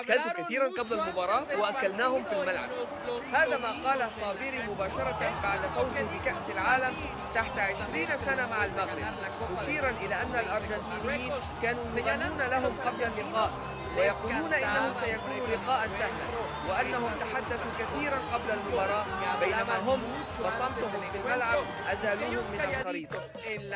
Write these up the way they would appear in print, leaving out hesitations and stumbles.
فازوا كثيرا قبل المباراة وأكلناهم في الملعب. هذا ما قاله صابيري مباشرة بعد فوزه بكأس العالم تحت 20 سنة مع المغرب، مشيرا إلى أن الأرجنتينيين كانوا يغنون لهم قبل اللقاء ويقولون إنه سيكون لقاء سهلا، وأنهم تحدثوا كثيرا قبل المباراة بينما هم بصمتهم في الملعب أزالوهم من الخريطة.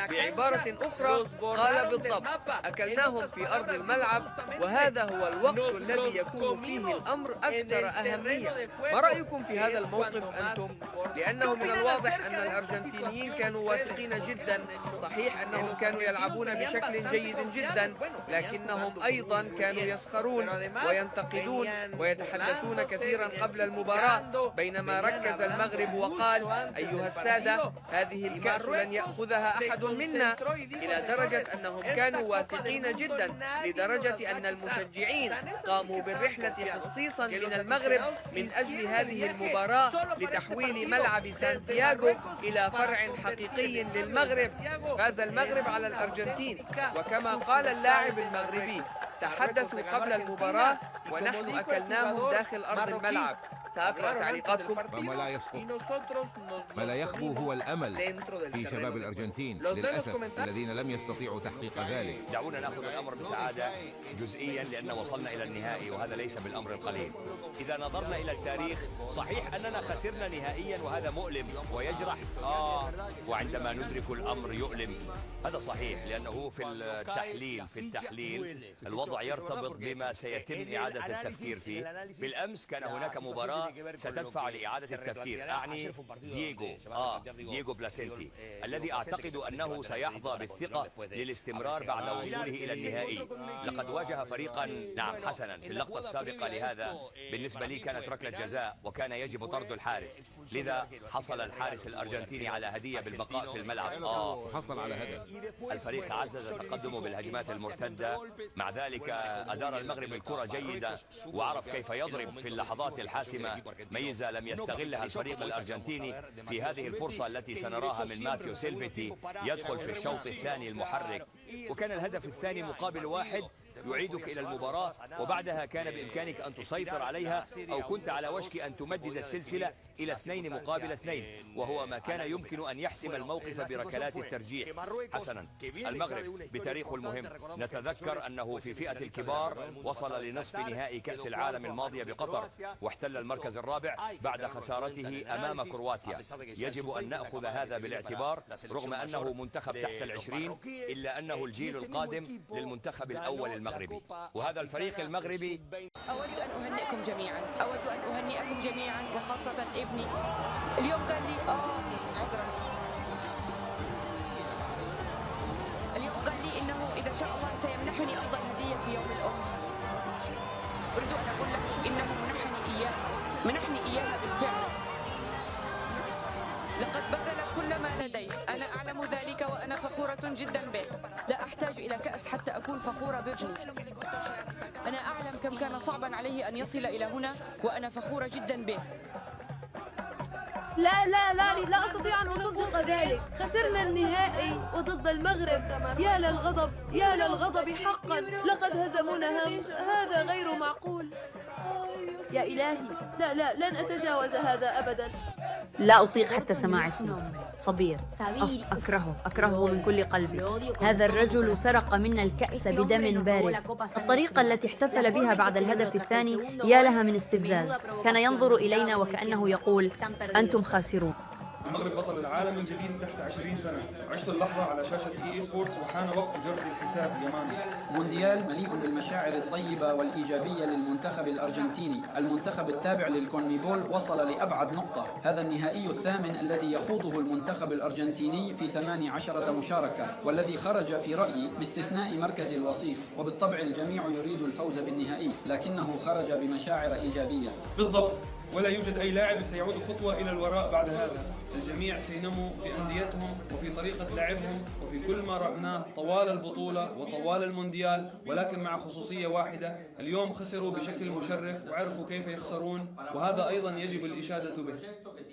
بعبارة أخرى قال بالضبط: أكلناهم في أرض الملعب، وهذا هو الوقت الذي يكون فيه الأمر أكثر أهمية. ما رأيكم في هذا الموقف أنتم؟ لأنه من الواضح أن الأرجنتينيين كانوا واثقين جدا. صحيح أنهم كانوا يلعبون بشكل جيد جدا، لكنهم أيضا كانوا يسخرون وينتقدون ويتحدثون كثيرا قبل المباراة، بينما ركز المغرب وقال: أيها السادة، هذه الكأس لن يأخذها أحد منا، إلى درجة أنهم كانوا واثقين جدا لدرجة أن المشجعين قاموا بالرحلة خصيصا من المغرب من أجل هذه المباراة لتحويل ملعب سانتياغو إلى فرع حقيقي للمغرب. فاز المغرب على الأرجنتين، وكما قال اللاعب المغربي: تحدثوا قبل المباراة ونحن أكلناهم داخل أرض الملعب. سأقرأ تعليقاتكم. ما لا يخبو هو الأمل في شباب الأرجنتين للأسف الذين لم يستطيعوا تحقيق ذلك. دعونا نأخذ الأمر بسعادة جزئيا لأن وصلنا إلى النهائي، وهذا ليس بالأمر القليل. إذا نظرنا إلى التاريخ صحيح أننا خسرنا نهائيا، وهذا مؤلم ويجرح وعندما ندرك الأمر يؤلم. هذا صحيح، لأنه في التحليل الوضع يرتبط بما سيتم إعادة التفكير فيه. بالأمس كان هناك مباراة ستدفع لإعادة التفكير، أعني دييغو بلاسينتي، الذي أعتقد أنه سيحظى بالثقة للاستمرار بعد وصوله إلى النهائي. لقد واجه فريقا حسنا في اللقطة السابقة، لهذا بالنسبة لي كانت ركلة جزاء وكان يجب طرد الحارس، لذا حصل الحارس الأرجنتيني على هدية بالبقاء في الملعب وحصل على هدف. الفريق عزز تقدمه بالهجمات المرتدة، مع ذلك أدار المغرب الكرة جيدة وعرف كيف يضرب في اللحظات الحاسمة. ميزة لم يستغلها الفريق الأرجنتيني في هذه الفرصة التي سنراها من ماتيو سيلفيتي، يدخل في الشوط الثاني المحرك، وكان الهدف الثاني مقابل 1 يعيدك إلى المباراة، وبعدها كان بإمكانك أن تسيطر عليها أو كنت على وشك أن تمدد السلسلة إلى 2 مقابل 2، وهو ما كان يمكن أن يحسم الموقف بركلات الترجيح. حسنا، المغرب بتاريخه المهم، نتذكر أنه في فئة الكبار وصل لنصف نهائي كأس العالم الماضية بقطر، واحتل المركز الرابع بعد خسارته أمام كرواتيا. يجب أن نأخذ هذا بالاعتبار، رغم أنه منتخب تحت 20 إلا أنه الجيل القادم للمنتخب الأول المغربي، وهذا الفريق المغربي. أود أن أهنئكم جميعا، أود أن أهنئكم جميعا، وخاصة ابني. اليوم قال لي اليوم قال لي إنه إذا شاء الله سيمنحني أفضل هدية في يوم الأم. أريد أن أقول له إنه منحني إياها بالفعل. لقد بذل كل ما لديه، أنا أعلم ذلك وأنا فخورة جدا به. لا أحتاج إلى كأس حتى أكون فخورة بابني. أنا أعلم كم كان صعبا عليه أن يصل إلى هنا، وأنا فخورة جدا به. لا أستطيع أن أصدق ذلك. خسرنا النهائي وضد المغرب. يا للغضب حقا. لقد هزمونا. هذا غير معقول. يا إلهي، لن أتجاوز هذا أبدا. لا أطيق حتى سماع اسمه. صبير، أكرهه من كل قلبي. هذا الرجل سرق منا الكأس بدم بارد. الطريقة التي احتفل بها بعد الهدف الثاني يا لها من استفزاز. كان ينظر إلينا وكأنه يقول: أنتم خاسرون. المغرب بطل العالم الجديد تحت 20 سنة. عشت اللحظة على شاشة EA سبورتس وحان وقت جرد الحساب اليماني. مونديال مليء بالمشاعر الطيبة والإيجابية للمنتخب الأرجنتيني. المنتخب التابع للكونميبول وصل لأبعد نقطة. هذا النهائي الثامن الذي يخوضه المنتخب الأرجنتيني في 18 مشاركة، والذي خرج في رأيي باستثناء مركز الوصيف. وبالطبع الجميع يريد الفوز بالنهائي، لكنه خرج بمشاعر إيجابية. بالضبط، ولا يوجد أي لاعب سيعود خطوة إلى الوراء بعد هذا. الجميع سينمو في أنديتهم وفي طريقة لعبهم وفي كل ما رأناه طوال البطولة وطوال المونديال، ولكن مع خصوصية واحدة: اليوم خسروا بشكل مشرف وعرفوا كيف يخسرون، وهذا أيضا يجب الإشادة به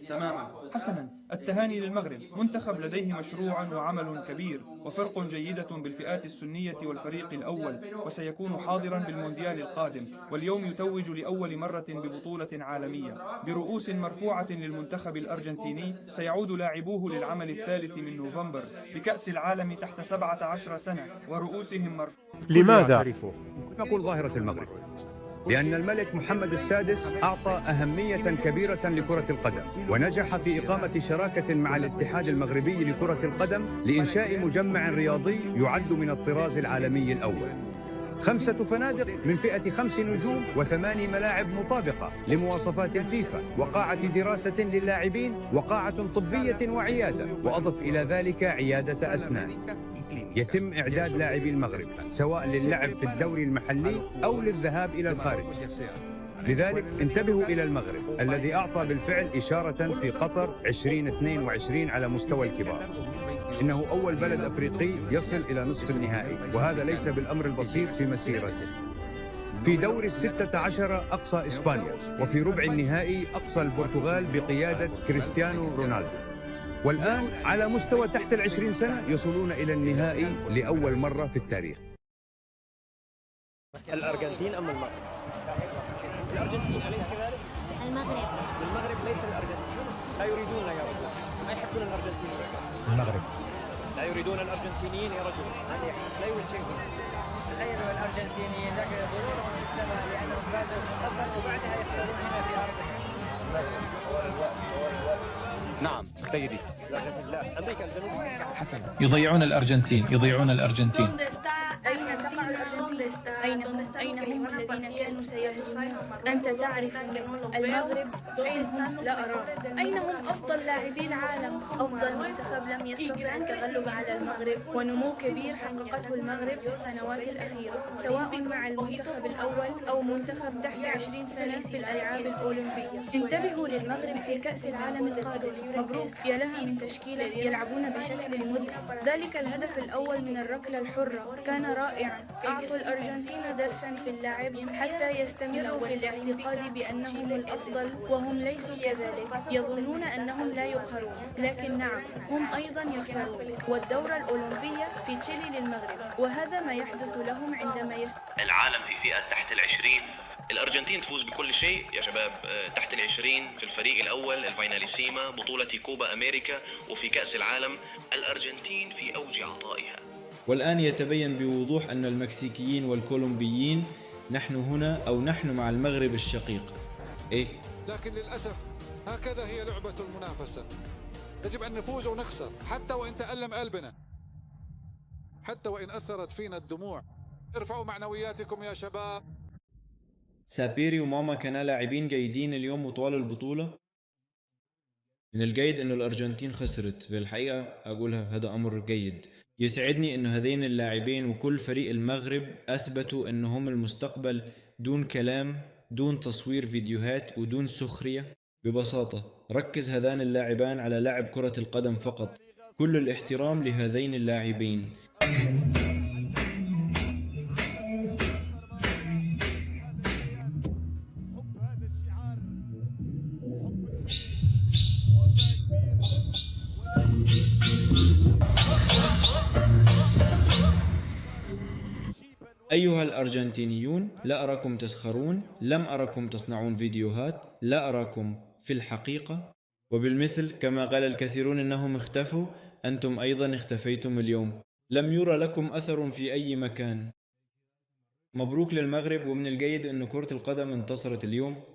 تماما. حسنا، التهاني للمغرب، منتخب لديه مشروع وعمل كبير وفرق جيدة بالفئات السنية والفريق الأول، وسيكون حاضرا بالمونديال القادم، واليوم يتوج لأول مرة ببطولة عالمية. برؤوس مرفوعة للمنتخب الأرجنتيني، سيعود لاعبوه للعمل الثالث من نوفمبر بكأس العالم تحت 17 سنة ورؤوسهم مرفوعة. لماذا؟ نقول ظاهرة المغرب لأن الملك محمد السادس أعطى أهمية كبيرة لكرة القدم، ونجح في إقامة شراكة مع الاتحاد المغربي لكرة القدم لإنشاء مجمع رياضي يعد من الطراز العالمي الأول. 5 فنادق من فئة 5 نجوم و8 ملاعب مطابقة لمواصفات الفيفا، وقاعة دراسة للاعبين، وقاعة طبية وعيادة، وأضف إلى ذلك عيادة أسنان. يتم إعداد لاعبي المغرب سواء للعب في الدوري المحلي أو للذهاب إلى الخارج. لذلك انتبهوا إلى المغرب الذي أعطى بالفعل إشارة في قطر 2022 على مستوى الكبار. إنه أول بلد أفريقي يصل إلى نصف النهائي، وهذا ليس بالأمر البسيط في مسيرته. في دور 16 أقصى إسبانيا، وفي ربع النهائي أقصى البرتغال بقيادة كريستيانو رونالدو. والآن على مستوى تحت 20 سنة يصلون إلى النهائي لأول مرة في التاريخ. الأرجنتين أم المغرب؟ الأرجنتين أليس كذلك؟ المغرب ليس الأرجنتين. لا يريدون يا رجل، ما يحبون الأرجنتينيين. المغرب لا يريدون الأرجنتينيين يا رجل، لا يوجد شيء. تخيلوا الأرجنتينيين لكن يقولون مستمع لأنهم فازوا قبل وبعدها يخسرون هنا في أرضهم. نعم سيدي. لا، أمريكا الجنوبية. حسنا، يضيعون الأرجنتين. أين تقع الأرجنتين؟ أين هم الذين كانوا سيفوزون؟ أنت تعرف المغرب أين هم؟ لا أراه. أين هم أفضل لاعبي العالم؟ أفضل منتخب لم يستطع التغلب على المغرب، ونمو كبير حققته المغرب في السنوات الأخيرة، سواء مع المنتخب الأول أو منتخب تحت 20 سنة في الألعاب الأولمبية. انتبهوا للمغرب في كأس العالم القادم. مبروك، يا لها من تشكيلة يلعبون بشكل مذهل. ذلك الهدف الأول من الركلة الحرة كان رائعا. أعطوا الأرجنتين درسا في اللعب حتى يستمروا في الاعتقاد بأنهم الأفضل وهم ليسوا كذلك. يظنون أنهم لا يقهرون، لكن نعم هم أيضا يخسرون. والدورة الأولمبية في تشيلي للمغرب، وهذا ما يحدث لهم عندما العالم في فئة تحت 20. الأرجنتين تفوز بكل شيء يا شباب. تحت 20 في الفريق الأول الفايناليسيما، بطولة كوبا أمريكا، وفي كأس العالم. الأرجنتين في أوج عطائها. والآن يتبين بوضوح أن المكسيكيين والكولومبيين نحن هنا أو نحن مع المغرب الشقيق. لكن للأسف هكذا هي لعبة المنافسة. يجب أن نفوز ونخسر حتى وإن تألم قلبنا، حتى وإن أثرت فينا الدموع. ارفعوا معنوياتكم يا شباب. سابيري وماما كانا لاعبين جيدين اليوم وطوال البطولة. من الجيد أن الأرجنتين خسرت، بالحقيقة أقولها هذا أمر جيد. يسعدني أن هذين اللاعبين وكل فريق المغرب أثبتوا أنهم المستقبل، دون كلام، دون تصوير فيديوهات ودون سخرية. ببساطة ركز هذان اللاعبان على لعب كرة القدم فقط. كل الاحترام لهذين اللاعبين. أيها الأرجنتينيون، لا أراكم تسخرون، لم أراكم تصنعون فيديوهات، لا أراكم في الحقيقة. وبالمثل كما قال الكثيرون أنهم اختفوا، أنتم أيضا اختفيتم اليوم. لم يرى لكم أثر في أي مكان. مبروك للمغرب، ومن الجيد أن كرة القدم انتصرت اليوم.